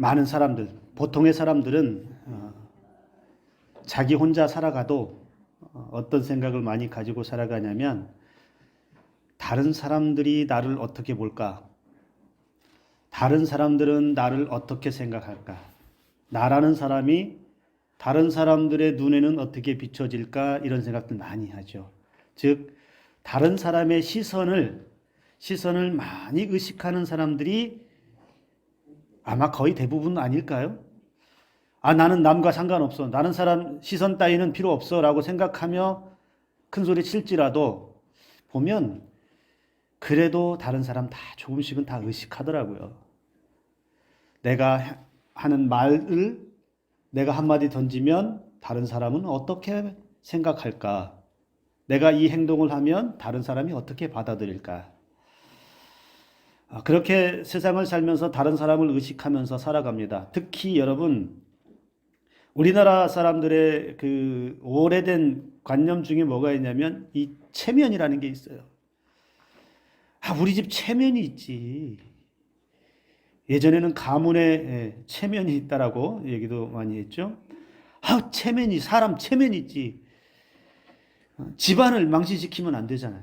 많은 사람들, 보통의 사람들은 자기 혼자 살아가도 어떤 생각을 많이 가지고 살아가냐면 다른 사람들이 나를 어떻게 볼까? 다른 사람들은 나를 어떻게 생각할까? 나라는 사람이 다른 사람들의 눈에는 어떻게 비춰질까? 이런 생각들 많이 하죠. 즉, 다른 사람의 시선을 많이 의식하는 사람들이 아마 거의 대부분 아닐까요? 나는 남과 상관없어. 나는 사람 시선 따위는 필요 없어. 라고 생각하며 큰 소리 칠지라도 보면 그래도 다른 사람 다 조금씩은 다 의식하더라고요. 내가 하는 말을 내가 한마디 던지면 다른 사람은 어떻게 생각할까? 내가 이 행동을 하면 다른 사람이 어떻게 받아들일까? 그렇게 세상을 살면서 다른 사람을 의식하면서 살아갑니다. 특히 여러분, 우리나라 사람들의 그 오래된 관념 중에 뭐가 있냐면 이 체면이라는 게 있어요. 우리 집 체면이 있지. 예전에는 가문에 체면이 있다라고 얘기도 많이 했죠. 체면이, 사람 체면이 있지. 집안을 망신시키면 안 되잖아요.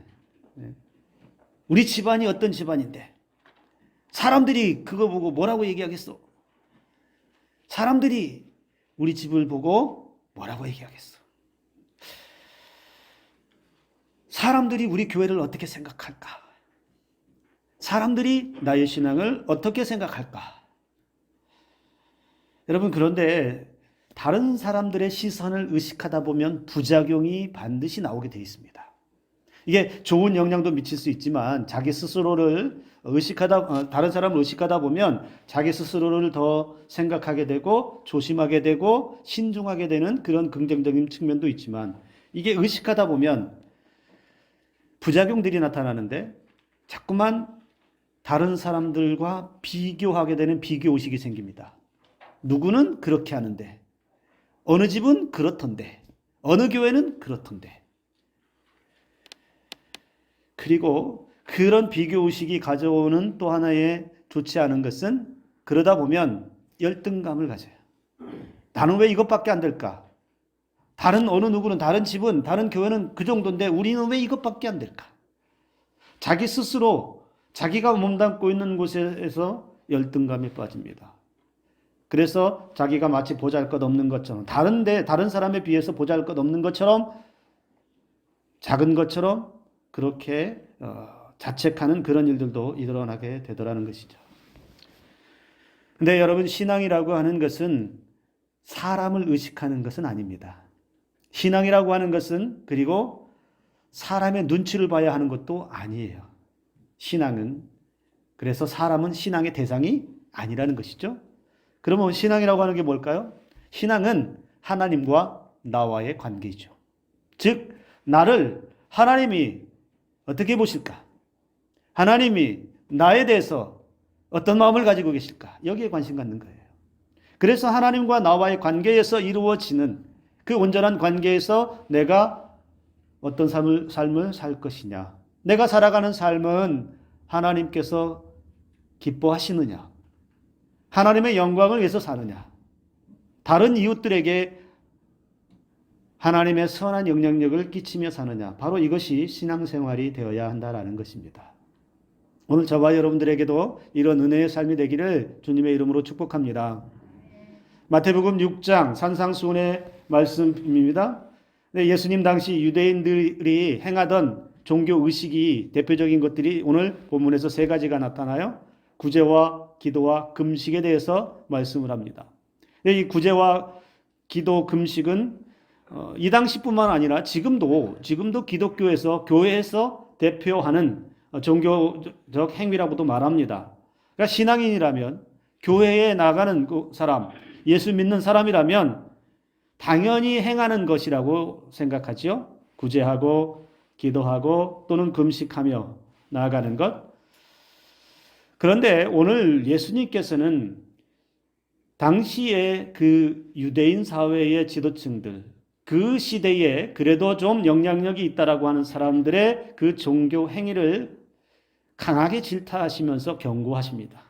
우리 집안이 어떤 집안인데 사람들이 그거 보고 뭐라고 얘기하겠어? 사람들이 우리 집을 보고 뭐라고 얘기하겠어? 사람들이 우리 교회를 어떻게 생각할까? 사람들이 나의 신앙을 어떻게 생각할까? 여러분, 그런데 다른 사람들의 시선을 의식하다 보면 부작용이 반드시 나오게 되어 있습니다. 이게 좋은 영향도 미칠 수 있지만 자기 스스로를 다른 사람을 의식하다 보면 자기 스스로를 더 생각하게 되고 조심하게 되고 신중하게 되는 그런 긍정적인 측면도 있지만 이게 의식하다 보면 부작용들이 나타나는데 자꾸만 다른 사람들과 비교하게 되는 비교의식이 생깁니다. 누구는 그렇게 하는데, 어느 집은 그렇던데, 어느 교회는 그렇던데. 그리고 그런 비교의식이 가져오는 또 하나의 좋지 않은 것은 그러다 보면 열등감을 가져요. 나는 왜 이것밖에 안 될까? 다른 어느 누구는, 다른 집은, 다른 교회는 그 정도인데 우리는 왜 이것밖에 안 될까? 자기 스스로 자기가 몸담고 있는 곳에서 열등감에 빠집니다. 그래서 자기가 마치 보잘것없는 것처럼, 다른 사람에 비해서 보잘것없는 것처럼, 작은 것처럼 그렇게 자책하는 그런 일들도 일어나게 되더라는 것이죠. 근데 여러분, 신앙이라고 하는 것은 사람을 의식하는 것은 아닙니다. 신앙이라고 하는 것은 그리고 사람의 눈치를 봐야 하는 것도 아니에요. 신앙은, 그래서 사람은 신앙의 대상이 아니라는 것이죠. 그러면 신앙이라고 하는 게 뭘까요? 신앙은 하나님과 나와의 관계이죠. 즉, 나를 하나님이 어떻게 보실까? 하나님이 나에 대해서 어떤 마음을 가지고 계실까? 여기에 관심 갖는 거예요. 그래서 하나님과 나와의 관계에서 이루어지는 그 온전한 관계에서 내가 어떤 삶을 살 것이냐? 내가 살아가는 삶은 하나님께서 기뻐하시느냐? 하나님의 영광을 위해서 사느냐? 다른 이웃들에게 하나님의 선한 영향력을 끼치며 사느냐? 바로 이것이 신앙생활이 되어야 한다는 것입니다. 오늘 저와 여러분들에게도 이런 은혜의 삶이 되기를 주님의 이름으로 축복합니다. 마태복음 6장 산상수훈의 말씀입니다. 예수님 당시 유대인들이 행하던 종교 의식이 대표적인 것들이 오늘 본문에서 세 가지가 나타나요. 구제와 기도와 금식에 대해서 말씀을 합니다. 이 구제와 기도, 금식은 이 당시뿐만 아니라 지금도 기독교에서 교회에서 대표하는 종교적 행위라고도 말합니다. 그러니까 신앙인이라면, 교회에 나가는 그 사람, 예수 믿는 사람이라면 당연히 행하는 것이라고 생각하지요. 구제하고 기도하고 또는 금식하며 나아가는 것. 그런데 오늘 예수님께서는 당시에 그 유대인 사회의 지도층들, 그 시대에 그래도 좀 영향력이 있다라고 하는 사람들의 그 종교 행위를 강하게 질타하시면서 경고하십니다.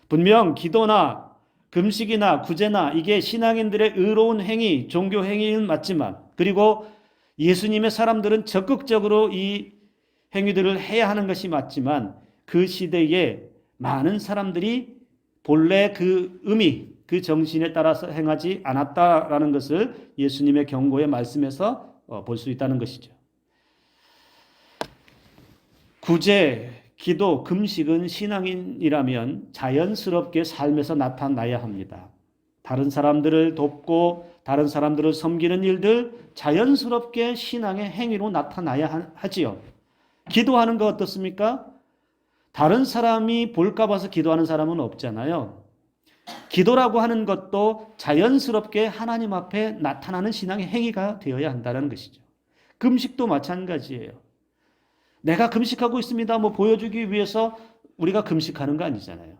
분명 기도나 금식이나 구제나 이게 신앙인들의 의로운 행위, 종교 행위는 맞지만, 그리고 예수님의 사람들은 적극적으로 이 행위들을 해야 하는 것이 맞지만, 그 시대에 많은 사람들이 본래 그 의미, 그 정신에 따라서 행하지 않았다라는 것을 예수님의 경고의 말씀에서 볼 수 있다는 것이죠. 구제, 기도, 금식은 신앙인이라면 자연스럽게 삶에서 나타나야 합니다. 다른 사람들을 돕고 다른 사람들을 섬기는 일들 자연스럽게 신앙의 행위로 나타나야 하지요. 기도하는 거 어떻습니까? 다른 사람이 볼까 봐서 기도하는 사람은 없잖아요. 기도라고 하는 것도 자연스럽게 하나님 앞에 나타나는 신앙의 행위가 되어야 한다는 것이죠. 금식도 마찬가지예요. 내가 금식하고 있습니다. 보여주기 위해서 우리가 금식하는 거 아니잖아요.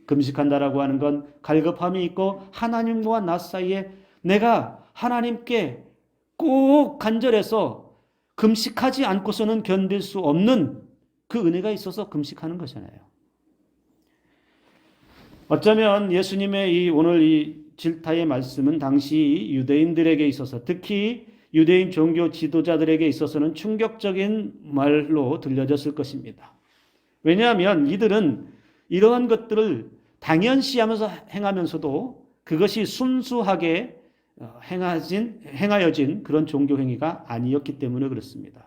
금식한다라고 하는 건 갈급함이 있고 하나님과 나 사이에 내가 하나님께 꼭 간절해서 금식하지 않고서는 견딜 수 없는 그 은혜가 있어서 금식하는 거잖아요. 어쩌면 예수님의 오늘 이 질타의 말씀은 당시 유대인들에게 있어서, 특히 유대인 종교 지도자들에게 있어서는 충격적인 말로 들려졌을 것입니다. 왜냐하면 이들은 이러한 것들을 당연시하면서 행하면서도 그것이 순수하게 행하여진 그런 종교 행위가 아니었기 때문에 그렇습니다.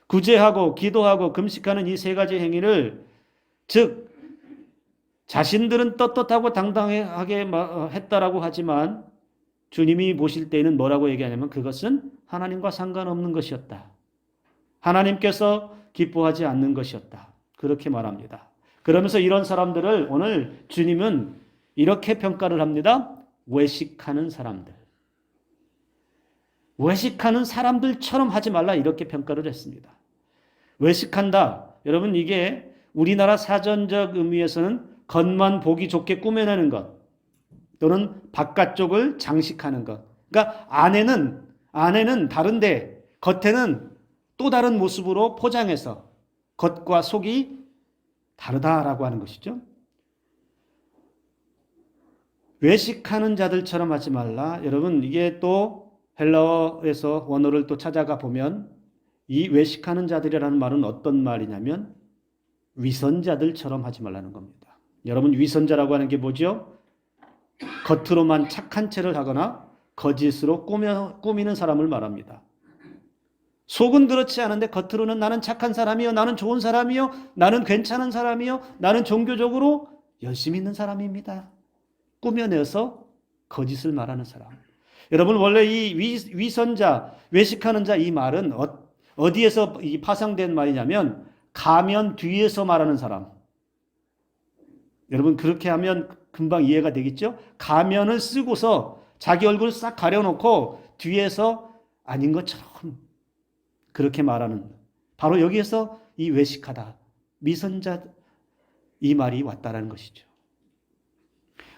구제하고 기도하고 금식하는 이 세 가지 행위를, 즉 자신들은 떳떳하고 당당하게 했다라고 하지만 주님이 보실 때에는 뭐라고 얘기하냐면 그것은 하나님과 상관없는 것이었다. 하나님께서 기뻐하지 않는 것이었다. 그렇게 말합니다. 그러면서 이런 사람들을 오늘 주님은 이렇게 평가를 합니다. 외식하는 사람들. 외식하는 사람들처럼 하지 말라, 이렇게 평가를 했습니다. 외식한다. 여러분, 이게 우리나라 사전적 의미에서는 겉만 보기 좋게 꾸며내는 것, 또는 바깥쪽을 장식하는 것. 그러니까 안에는 다른데 겉에는 또 다른 모습으로 포장해서 겉과 속이 다르다라고 하는 것이죠. 외식하는 자들처럼 하지 말라. 여러분, 이게 또 헬라어에서 원어를 또 찾아가 보면 이 외식하는 자들이라는 말은 어떤 말이냐면 위선자들처럼 하지 말라는 겁니다. 여러분, 위선자라고 하는 게 뭐죠? 겉으로만 착한 체를 하거나 거짓으로 꾸미는 사람을 말합니다. 속은 그렇지 않은데 겉으로는 나는 착한 사람이요, 나는 좋은 사람이요, 나는 괜찮은 사람이요, 나는 종교적으로 열심히 있는 사람입니다. 꾸며내서 거짓을 말하는 사람. 여러분, 원래 이 위선자, 외식하는 자, 이 말은 어디에서 파생된 말이냐면 가면 뒤에서 말하는 사람. 여러분, 그렇게 하면 금방 이해가 되겠죠? 가면을 쓰고서 자기 얼굴을 싹 가려놓고 뒤에서 아닌 것처럼 그렇게 말하는, 바로 여기에서 이 외식하다, 미선자, 이 말이 왔다라는 것이죠.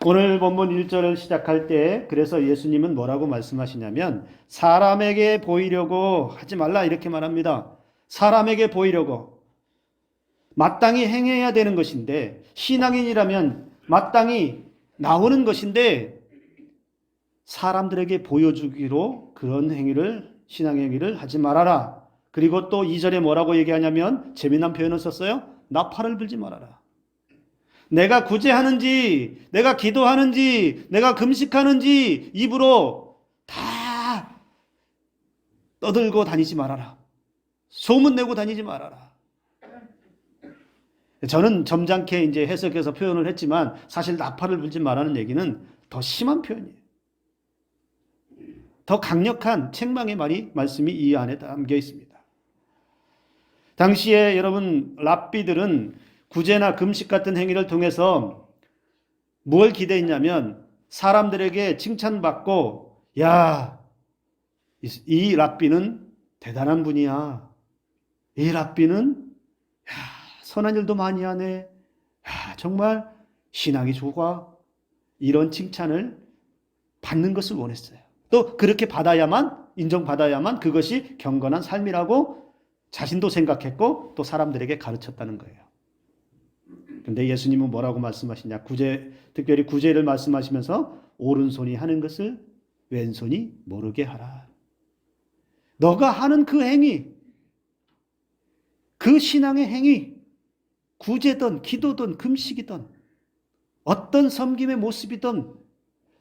오늘 본문 1절을 시작할 때 그래서 예수님은 뭐라고 말씀하시냐면 사람에게 보이려고 하지 말라, 이렇게 말합니다. 사람에게 보이려고. 마땅히 행해야 되는 것인데, 신앙인이라면 마땅히 나오는 것인데 사람들에게 보여주기로 그런 행위를, 신앙 행위를 하지 말아라. 그리고 또 2절에 뭐라고 얘기하냐면 재미난 표현을 썼어요. 나팔을 불지 말아라. 내가 구제하는지, 내가 기도하는지, 내가 금식하는지 입으로 다 떠들고 다니지 말아라. 소문내고 다니지 말아라. 저는 점잖게 이제 해석해서 표현을 했지만 사실 나팔을 불지 말라는 얘기는 더 심한 표현이에요. 더 강력한 책망의 말씀이 이 안에 담겨 있습니다. 당시에 여러분, 랍비들은 구제나 금식 같은 행위를 통해서 뭘 기대했냐면 사람들에게 칭찬받고, 야, 이 랍비는 대단한 분이야. 이 랍비는 선한 일도 많이 하네. 정말 신앙이 좋아. 이런 칭찬을 받는 것을 원했어요. 또 그렇게 받아야만, 인정받아야만 그것이 경건한 삶이라고 자신도 생각했고 또 사람들에게 가르쳤다는 거예요. 근데 예수님은 뭐라고 말씀하시냐? 특별히 구제를 말씀하시면서 오른손이 하는 것을 왼손이 모르게 하라. 너가 하는 그 행위, 그 신앙의 행위, 구제든 기도든 금식이든 어떤 섬김의 모습이든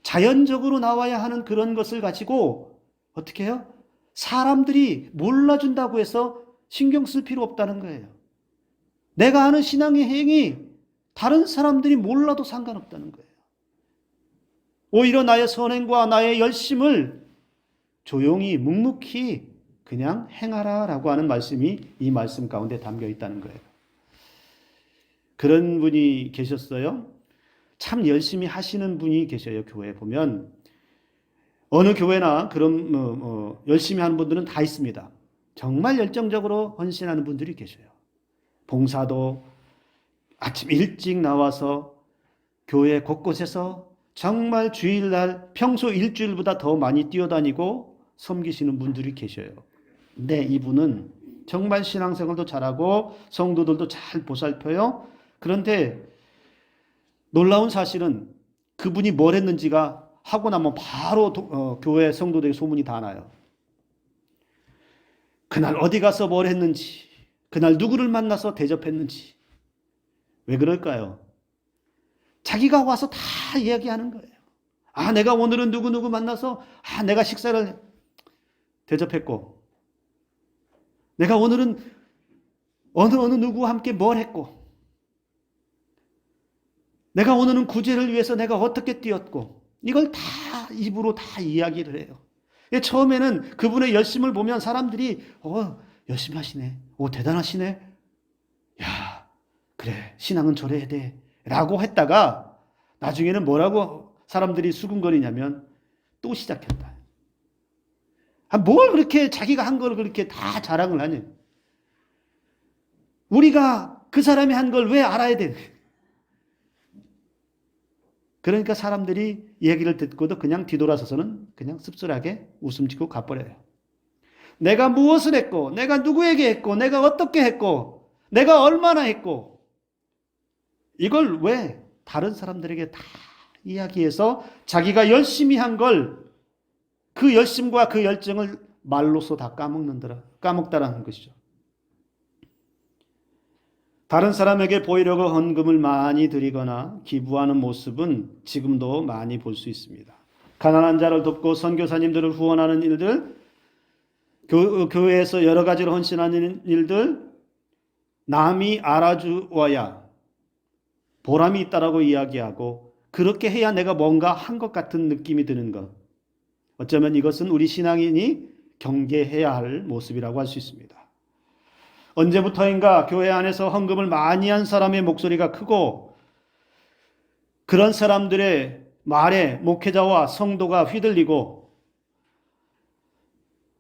자연적으로 나와야 하는 그런 것을 가지고 어떻게 해요? 사람들이 몰라준다고 해서 신경 쓸 필요 없다는 거예요. 내가 하는 신앙의 행위 다른 사람들이 몰라도 상관없다는 거예요. 오히려 나의 선행과 나의 열심을 조용히 묵묵히 그냥 행하라라고 하는 말씀이 이 말씀 가운데 담겨 있다는 거예요. 그런 분이 계셨어요. 참 열심히 하시는 분이 계셔요. 교회에 보면 어느 교회나 그런 열심히 하는 분들은 다 있습니다. 정말 열정적으로 헌신하는 분들이 계셔요. 봉사도 아침 일찍 나와서 교회 곳곳에서 정말 주일날 평소 일주일보다 더 많이 뛰어다니고 섬기시는 분들이 계셔요. 근데 이분은 정말 신앙생활도 잘하고 성도들도 잘 보살펴요. 그런데 놀라운 사실은 그분이 뭘 했는지가 하고 나면 바로 교회 성도들에게 소문이 다 나요. 그날 어디 가서 뭘 했는지, 그날 누구를 만나서 대접했는지. 왜 그럴까요? 자기가 와서 다 이야기하는 거예요. 아, 내가 오늘은 누구 만나서 내가 식사를 대접했고, 내가 오늘은 어느 누구와 함께 뭘 했고, 내가 오늘은 구제를 위해서 내가 어떻게 뛰었고, 이걸 다 입으로 다 이야기를 해요. 처음에는 그분의 열심을 보면 사람들이 열심히 하시네. 대단하시네. 야, 그래, 신앙은 저래야 돼. 라고 했다가 나중에는 뭐라고 사람들이 수군거리냐면 또 시작했다. 뭘 그렇게 자기가 한 걸 그렇게 다 자랑을 하냐. 우리가 그 사람이 한 걸 왜 알아야 돼? 그러니까 사람들이 얘기를 듣고도 그냥 뒤돌아서서는 그냥 씁쓸하게 웃음 짓고 가버려요. 내가 무엇을 했고, 내가 누구에게 했고, 내가 어떻게 했고, 내가 얼마나 했고, 이걸 왜 다른 사람들에게 다 이야기해서 자기가 열심히 한 걸 그 열심과 그 열정을 말로써 다 까먹다라는 것이죠. 다른 사람에게 보이려고 헌금을 많이 드리거나 기부하는 모습은 지금도 많이 볼 수 있습니다. 가난한 자를 돕고 선교사님들을 후원하는 일들, 교회에서 여러 가지로 헌신하는 일들, 남이 알아주어야 보람이 있다라고 이야기하고 그렇게 해야 내가 뭔가 한 것 같은 느낌이 드는 것. 어쩌면 이것은 우리 신앙인이 경계해야 할 모습이라고 할 수 있습니다. 언제부터인가 교회 안에서 헌금을 많이 한 사람의 목소리가 크고 그런 사람들의 말에 목회자와 성도가 휘둘리고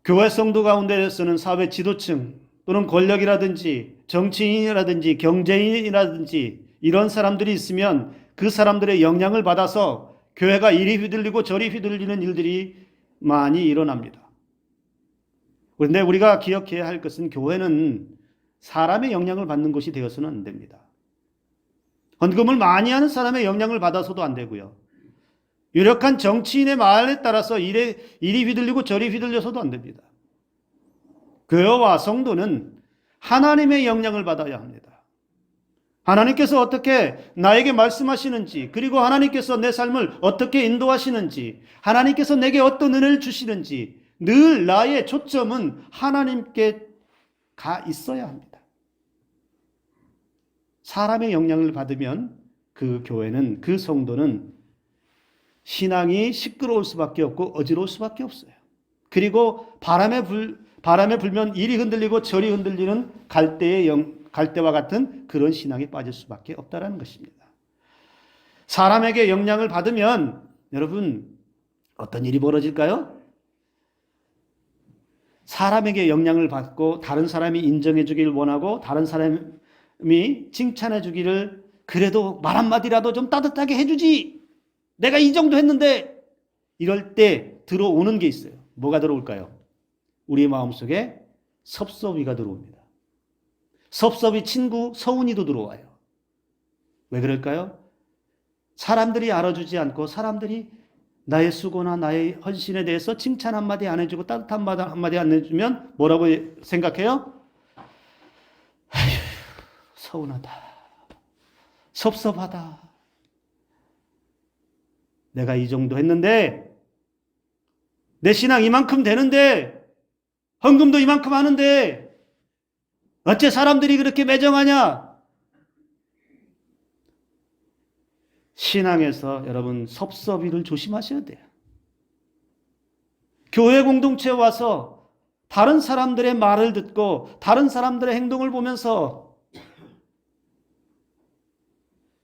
교회 성도 가운데서는 사회 지도층 또는 권력이라든지 정치인이라든지 경제인이라든지 이런 사람들이 있으면 그 사람들의 영향을 받아서 교회가 이리 휘둘리고 저리 휘둘리는 일들이 많이 일어납니다. 그런데 우리가 기억해야 할 것은 교회는 사람의 영향을 받는 것이 되어서는 안 됩니다. 헌금을 많이 하는 사람의 영향을 받아서도 안 되고요. 유력한 정치인의 말에 따라서 이리 휘둘리고 저리 휘둘려서도 안 됩니다. 교회와 성도는 하나님의 영향을 받아야 합니다. 하나님께서 어떻게 나에게 말씀하시는지, 그리고 하나님께서 내 삶을 어떻게 인도하시는지, 하나님께서 내게 어떤 은혜를 주시는지 늘 나의 초점은 하나님께 가 있어야 합니다. 사람의 영향을 받으면 그 교회는, 그 성도는 신앙이 시끄러울 수밖에 없고 어지러울 수밖에 없어요. 그리고 바람에 불면 이리 흔들리고 저리 흔들리는 갈대와 같은 그런 신앙에 빠질 수밖에 없다는 것입니다. 사람에게 영향을 받으면 여러분 어떤 일이 벌어질까요? 사람에게 영향을 받고 다른 사람이 인정해 주기를 원하고 다른 사람이 칭찬해 주기를 그래도 말 한마디라도 좀 따뜻하게 해주지. 내가 이 정도 했는데 이럴 때 들어오는 게 있어요. 뭐가 들어올까요? 우리 마음속에 섭섭이가 들어옵니다. 섭섭이 친구 서운이도 들어와요. 왜 그럴까요? 사람들이 알아주지 않고 사람들이 나의 수고나 나의 헌신에 대해서 칭찬 한마디 안 해주고 따뜻한 말 한마디 안 해주면 뭐라고 생각해요? 아휴, 서운하다. 섭섭하다. 내가 이 정도 했는데 내 신앙 이만큼 되는데 헌금도 이만큼 하는데 어째 사람들이 그렇게 매정하냐? 신앙에서 여러분 섭섭이를 조심하셔야 돼요. 교회 공동체에 와서 다른 사람들의 말을 듣고 다른 사람들의 행동을 보면서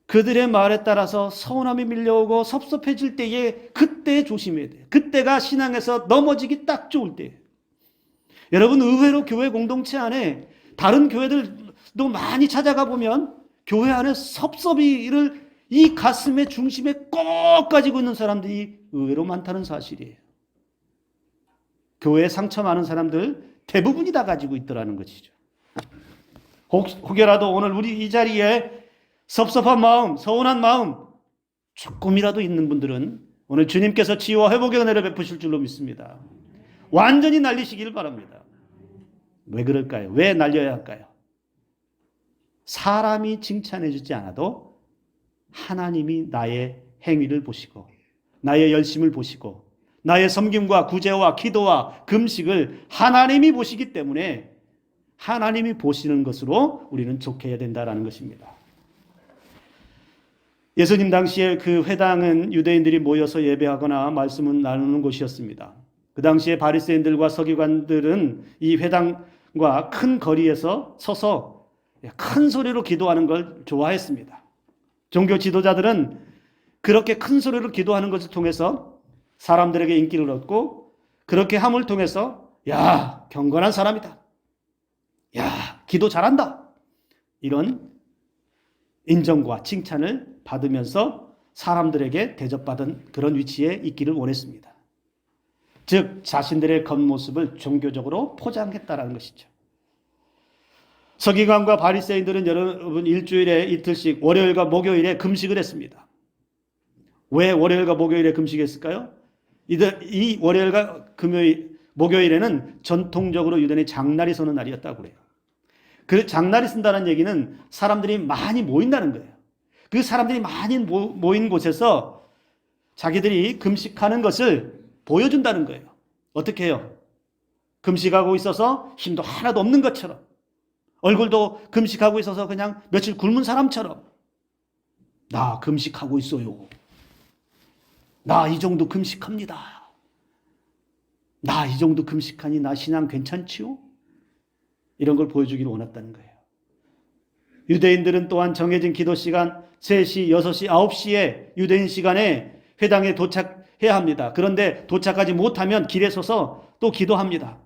그들의 말에 따라서 서운함이 밀려오고 섭섭해질 때에 그때 조심해야 돼요. 그때가 신앙에서 넘어지기 딱 좋을 때예요. 여러분 의외로 교회 공동체 안에 다른 교회들도 많이 찾아가 보면 교회 안에 섭섭이를 이 가슴의 중심에 꼭 가지고 있는 사람들이 의외로 많다는 사실이에요. 교회에 상처 많은 사람들 대부분이 다 가지고 있더라는 것이죠. 혹여라도 오늘 우리 이 자리에 섭섭한 마음, 서운한 마음 조금이라도 있는 분들은 오늘 주님께서 치유와 회복의 은혜를 베푸실 줄로 믿습니다. 완전히 날리시기를 바랍니다. 왜 그럴까요? 왜 날려야 할까요? 사람이 칭찬해 주지 않아도 하나님이 나의 행위를 보시고 나의 열심을 보시고 나의 섬김과 구제와 기도와 금식을 하나님이 보시기 때문에 하나님이 보시는 것으로 우리는 족해야 된다는 것입니다. 예수님 당시에 그 회당은 유대인들이 모여서 예배하거나 말씀을 나누는 곳이었습니다. 그 당시에 바리새인들과 서기관들은 이 회당과 큰 거리에서 서서 큰 소리로 기도하는 걸 좋아했습니다. 종교 지도자들은 그렇게 큰 소리로 기도하는 것을 통해서 사람들에게 인기를 얻고 그렇게 함을 통해서 야, 경건한 사람이다. 야, 기도 잘한다. 이런 인정과 칭찬을 받으면서 사람들에게 대접받은 그런 위치에 있기를 원했습니다. 즉 자신들의 겉모습을 종교적으로 포장했다는 것이죠. 서기관과 바리새인들은 여러분 일주일에 이틀씩 월요일과 목요일에 금식을 했습니다. 왜 월요일과 목요일에 금식했을까요? 이 월요일과 목요일에는 전통적으로 유대인이 장날이 서는 날이었다고 그래요. 그 장날이 쓴다는 얘기는 사람들이 많이 모인다는 거예요. 그 사람들이 많이 모인 곳에서 자기들이 금식하는 것을 보여준다는 거예요. 어떻게 해요? 금식하고 있어서 힘도 하나도 없는 것처럼 얼굴도 금식하고 있어서 그냥 며칠 굶은 사람처럼 나 금식하고 있어요. 나 이 정도 금식합니다. 나 이 정도 금식하니 나 신앙 괜찮지요? 이런 걸 보여주기를 원했다는 거예요. 유대인들은 또한 정해진 기도 시간 3시, 6시, 9시에 유대인 시간에 회당에 도착해야 합니다. 그런데 도착하지 못하면 길에 서서 또 기도합니다.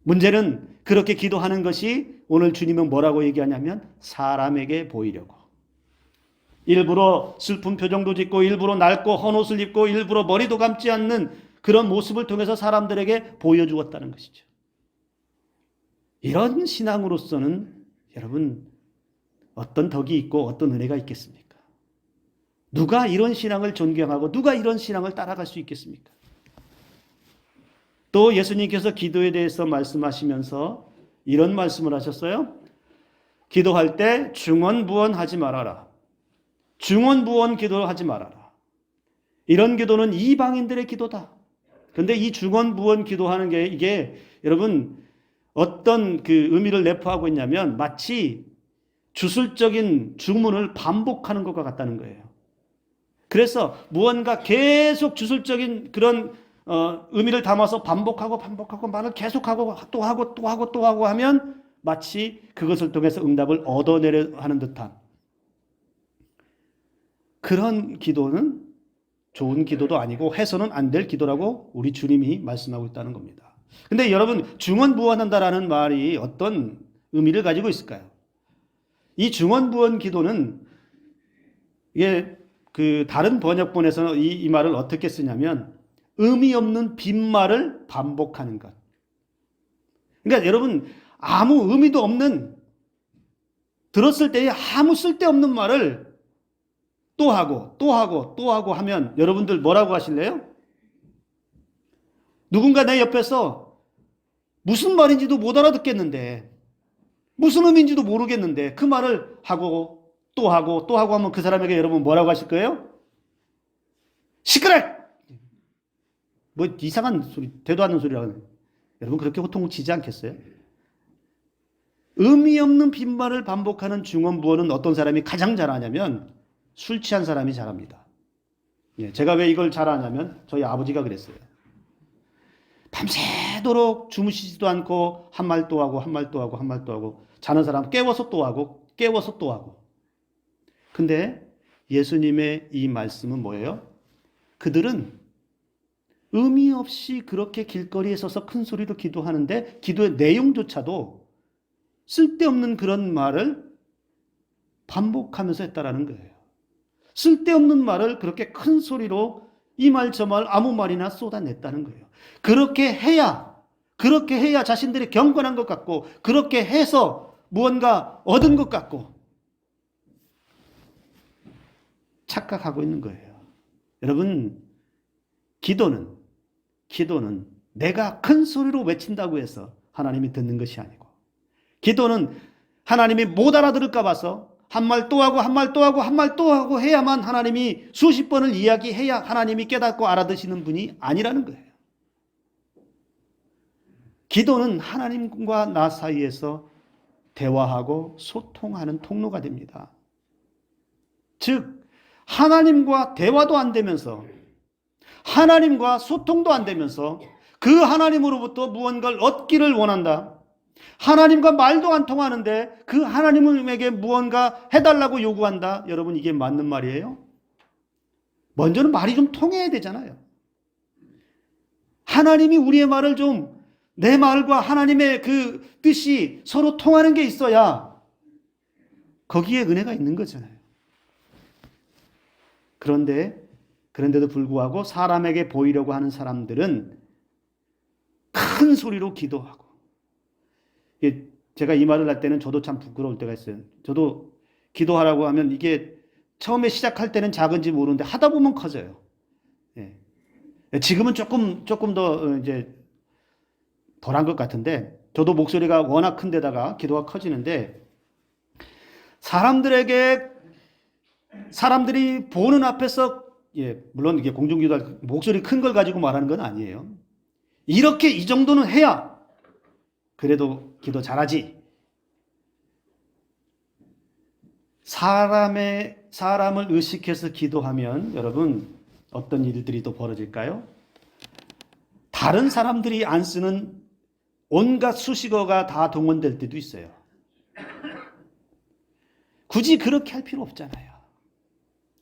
문제는 그렇게 기도하는 것이 오늘 주님은 뭐라고 얘기하냐면 사람에게 보이려고. 일부러 슬픈 표정도 짓고 일부러 낡고 헌 옷을 입고 일부러 머리도 감지 않는 그런 모습을 통해서 사람들에게 보여주었다는 것이죠. 이런 신앙으로서는 여러분 어떤 덕이 있고 어떤 은혜가 있겠습니까? 누가 이런 신앙을 존경하고 누가 이런 신앙을 따라갈 수 있겠습니까? 또 예수님께서 기도에 대해서 말씀하시면서 이런 말씀을 하셨어요. 기도할 때 중언부언하지 말아라. 중언부언 기도하지 말아라. 이런 기도는 이방인들의 기도다. 그런데 이 중언부언 기도하는 게 이게 여러분 어떤 그 의미를 내포하고 있냐면 마치 주술적인 주문을 반복하는 것과 같다는 거예요. 그래서 무언가 계속 주술적인 그런 의미를 담아서 반복하고 말을 계속하고 또 하고 하면 마치 그것을 통해서 응답을 얻어내려 하는 듯한 그런 기도는 좋은 기도도 아니고 해서는 안 될 기도라고 우리 주님이 말씀하고 있다는 겁니다. 근데 여러분 중언부언한다라는 말이 어떤 의미를 가지고 있을까요? 이 중언부언 기도는 이게 그 다른 번역본에서는 이 말을 어떻게 쓰냐면 의미 없는 빈말을 반복하는 것. 그러니까 여러분 아무 의미도 없는 들었을 때에 아무 쓸데없는 말을 또 하고 또 하고 또 하고 하면 여러분들 뭐라고 하실래요? 누군가 내 옆에서 무슨 말인지도 못 알아듣겠는데, 무슨 의미인지도 모르겠는데 그 말을 하고 또 하고 또 하고 하면 그 사람에게 여러분 뭐라고 하실 거예요? 시끄러! 뭐 이상한 소리, 되도 않는 소리라고. 여러분 그렇게 호통치지 않겠어요? 의미 없는 빈말을 반복하는 중언부언은 어떤 사람이 가장 잘하냐면 술 취한 사람이 잘합니다. 제가 왜 이걸 잘하냐면 저희 아버지가 그랬어요. 밤새도록 주무시지도 않고 한 말 또 하고 한 말 또 하고 한 말 또 하고 자는 사람 깨워서 또 하고 깨워서 또 하고. 근데 예수님의 이 말씀은 뭐예요? 그들은 의미 없이 그렇게 길거리에 서서 큰 소리로 기도하는데 기도의 내용조차도 쓸데없는 그런 말을 반복하면서 했다라는 거예요. 쓸데없는 말을 그렇게 큰 소리로 이 말 저 말 아무 말이나 쏟아냈다는 거예요. 그렇게 해야 자신들이 경건한 것 같고, 그렇게 해서 무언가 얻은 것 같고 착각하고 있는 거예요. 여러분, 기도는 내가 큰 소리로 외친다고 해서 하나님이 듣는 것이 아니고, 기도는 하나님이 못 알아들을까 봐서 한 말 또 하고 한 말 또 하고 한 말 또 하고 해야만 하나님이 수십 번을 이야기해야 하나님이 깨닫고 알아듣시는 분이 아니라는 거예요. 기도는 하나님과 나 사이에서 대화하고 소통하는 통로가 됩니다. 즉 하나님과 대화도 안 되면서, 하나님과 소통도 안 되면서 그 하나님으로부터 무언가를 얻기를 원한다. 하나님과 말도 안 통하는데 그 하나님에게 무언가 해달라고 요구한다. 여러분, 이게 맞는 말이에요? 먼저는 말이 좀 통해야 되잖아요. 하나님이 우리의 말을 좀, 내 말과 하나님의 그 뜻이 서로 통하는 게 있어야 거기에 은혜가 있는 거잖아요. 그런데도 불구하고 사람에게 보이려고 하는 사람들은 큰 소리로 기도하고, 제가 이 말을 할 때는 저도 참 부끄러울 때가 있어요. 저도 기도하라고 하면 이게 처음에 시작할 때는 작은지 모르는데 하다 보면 커져요. 지금은 조금 더 이제 덜한 것 같은데, 저도 목소리가 워낙 큰 데다가 기도가 커지는데, 사람들이 보는 앞에서, 물론 이게 공중기도 목소리 큰 걸 가지고 말하는 건 아니에요. 이렇게 이 정도는 해야 그래도 기도 잘하지. 사람을 의식해서 기도하면 여러분 어떤 일들이 또 벌어질까요? 다른 사람들이 안 쓰는 온갖 수식어가 다 동원될 때도 있어요. 굳이 그렇게 할 필요 없잖아요.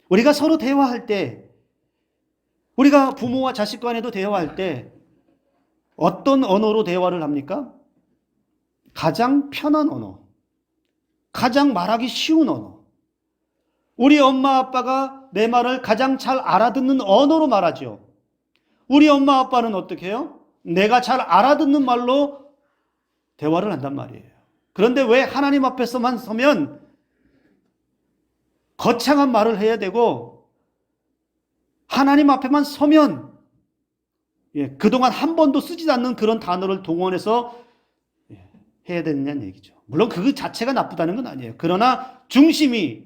우리가 서로 대화할 때, 우리가 부모와 자식 간에도 대화할 때 어떤 언어로 대화를 합니까? 가장 편한 언어, 가장 말하기 쉬운 언어. 우리 엄마 아빠가 내 말을 가장 잘 알아듣는 언어로 말하죠. 우리 엄마 아빠는 어떻게 해요? 내가 잘 알아듣는 말로 대화를 한단 말이에요. 그런데 왜 하나님 앞에서만 서면 거창한 말을 해야 되고, 하나님 앞에만 서면 그동안 한 번도 쓰지 않는 그런 단어를 동원해서 해야 되느냐는 얘기죠. 물론 그 자체가 나쁘다는 건 아니에요. 그러나 중심이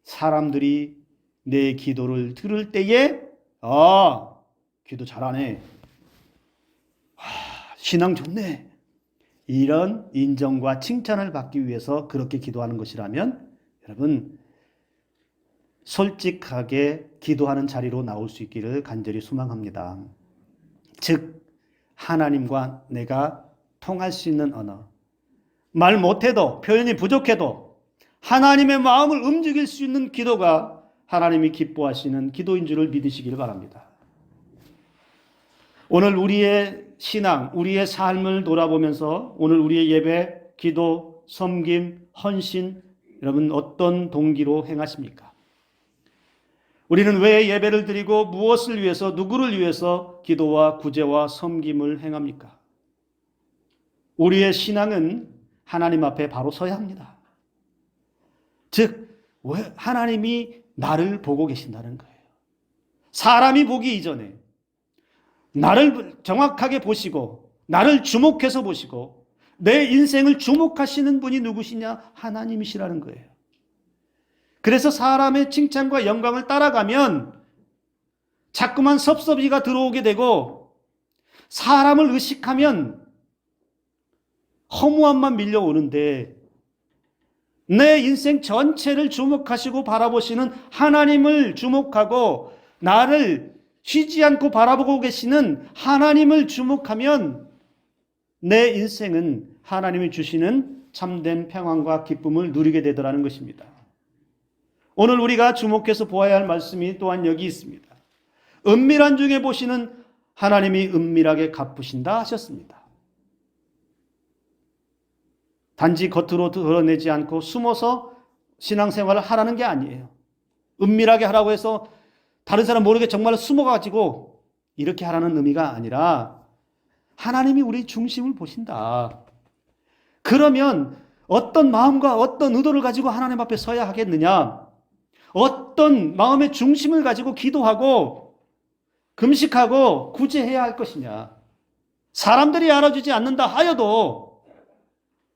사람들이 내 기도를 들을 때에 기도 잘하네, 신앙 좋네, 이런 인정과 칭찬을 받기 위해서 그렇게 기도하는 것이라면 여러분 솔직하게 기도하는 자리로 나올 수 있기를 간절히 소망합니다. 즉 하나님과 내가 통할 수 있는 언어, 말 못해도, 표현이 부족해도 하나님의 마음을 움직일 수 있는 기도가 하나님이 기뻐하시는 기도인 줄을 믿으시기를 바랍니다. 오늘 우리의 신앙, 우리의 삶을 돌아보면서 오늘 우리의 예배, 기도, 섬김, 헌신, 여러분 어떤 동기로 행하십니까? 우리는 왜 예배를 드리고 무엇을 위해서, 누구를 위해서 기도와 구제와 섬김을 행합니까? 우리의 신앙은 하나님 앞에 바로 서야 합니다. 즉, 왜 하나님이 나를 보고 계신다는 거예요. 사람이 보기 이전에 나를 정확하게 보시고 나를 주목해서 보시고 내 인생을 주목하시는 분이 누구시냐? 하나님이시라는 거예요. 그래서 사람의 칭찬과 영광을 따라가면 자꾸만 섭섭이가 들어오게 되고 사람을 의식하면 허무함만 밀려오는데 내 인생 전체를 주목하시고 바라보시는 하나님을 주목하고 나를 쉬지 않고 바라보고 계시는 하나님을 주목하면 내 인생은 하나님이 주시는 참된 평안과 기쁨을 누리게 되더라는 것입니다. 오늘 우리가 주목해서 보아야 할 말씀이 또한 여기 있습니다. 은밀한 중에 보시는 하나님이 은밀하게 갚으신다 하셨습니다. 단지 겉으로 드러내지 않고 숨어서 신앙생활을 하라는 게 아니에요. 은밀하게 하라고 해서 다른 사람 모르게 정말 숨어가지고 이렇게 하라는 의미가 아니라 하나님이 우리 중심을 보신다. 그러면 어떤 마음과 어떤 의도를 가지고 하나님 앞에 서야 하겠느냐? 어떤 마음의 중심을 가지고 기도하고 금식하고 구제해야 할 것이냐? 사람들이 알아주지 않는다 하여도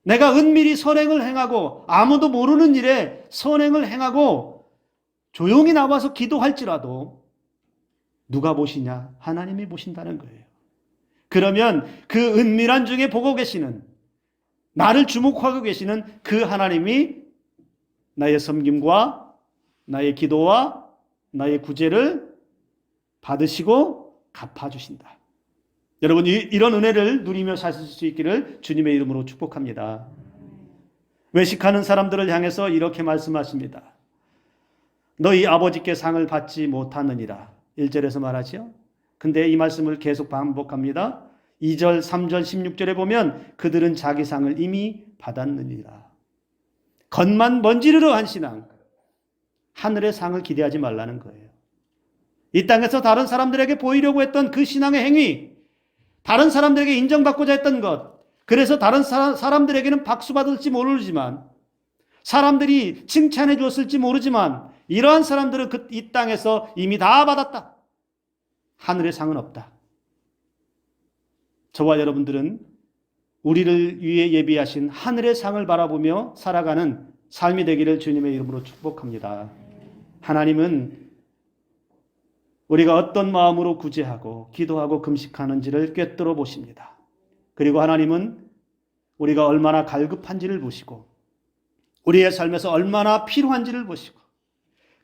내가 은밀히 선행을 행하고 아무도 모르는 일에 선행을 행하고 조용히 나와서 기도할지라도 누가 보시냐? 하나님이 보신다는 거예요. 그러면 그 은밀한 중에 보고 계시는, 나를 주목하고 계시는 그 하나님이 나의 섬김과 나의 기도와 나의 구제를 받으시고 갚아주신다. 여러분, 이런 은혜를 누리며 사실 수 있기를 주님의 이름으로 축복합니다. 외식하는 사람들을 향해서 이렇게 말씀하십니다. 너희 아버지께 상을 받지 못하느니라. 1절에서 말하죠. 근데 이 말씀을 계속 반복합니다. 2절, 3절, 16절에 보면 그들은 자기 상을 이미 받았느니라. 겉만 번지르르 한 신앙, 하늘의 상을 기대하지 말라는 거예요. 이 땅에서 다른 사람들에게 보이려고 했던 그 신앙의 행위, 다른 사람들에게 인정받고자 했던 것, 그래서 다른 사람들에게는 박수 받을지 모르지만, 사람들이 칭찬해 주었을지 모르지만, 이러한 사람들은 이 땅에서 이미 다 받았다. 하늘의 상은 없다. 저와 여러분들은 우리를 위해 예비하신 하늘의 상을 바라보며 살아가는 삶이 되기를 주님의 이름으로 축복합니다. 하나님은 우리가 어떤 마음으로 구제하고 기도하고 금식하는지를 꿰뚫어 보십니다. 그리고 하나님은 우리가 얼마나 갈급한지를 보시고 우리의 삶에서 얼마나 필요한지를 보시고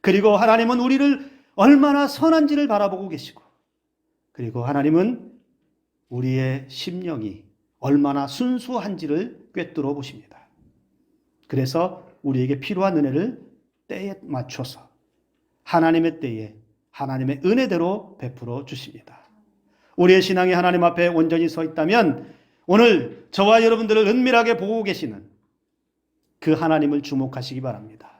그리고 하나님은 우리를 얼마나 선한지를 바라보고 계시고 그리고 하나님은 우리의 심령이 얼마나 순수한지를 꿰뚫어 보십니다. 그래서 우리에게 필요한 은혜를 때에 맞춰서 하나님의 때에 하나님의 은혜대로 베풀어 주십니다. 우리의 신앙이 하나님 앞에 온전히 서 있다면 오늘 저와 여러분들을 은밀하게 보고 계시는 그 하나님을 주목하시기 바랍니다.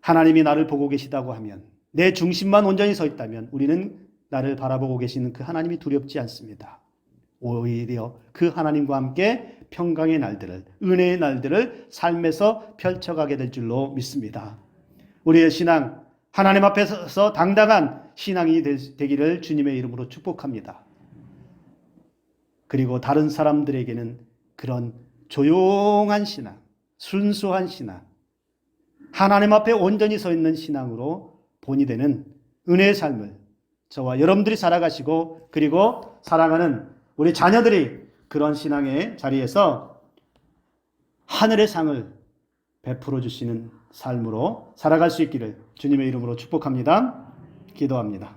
하나님이 나를 보고 계시다고 하면 내 중심만 온전히 서 있다면 우리는 나를 바라보고 계시는 그 하나님이 두렵지 않습니다. 오히려 그 하나님과 함께 평강의 날들을, 은혜의 날들을 삶에서 펼쳐가게 될 줄로 믿습니다. 우리의 신앙, 하나님 앞에서 당당한 신앙이 되기를 주님의 이름으로 축복합니다. 그리고 다른 사람들에게는 그런 조용한 신앙, 순수한 신앙, 하나님 앞에 온전히 서 있는 신앙으로 본이 되는 은혜의 삶을 저와 여러분들이 살아가시고 그리고 살아가는 우리 자녀들이 그런 신앙의 자리에서 하늘의 상을 베풀어 주시는 삶으로 살아갈 수 있기를 주님의 이름으로 축복합니다. 기도합니다.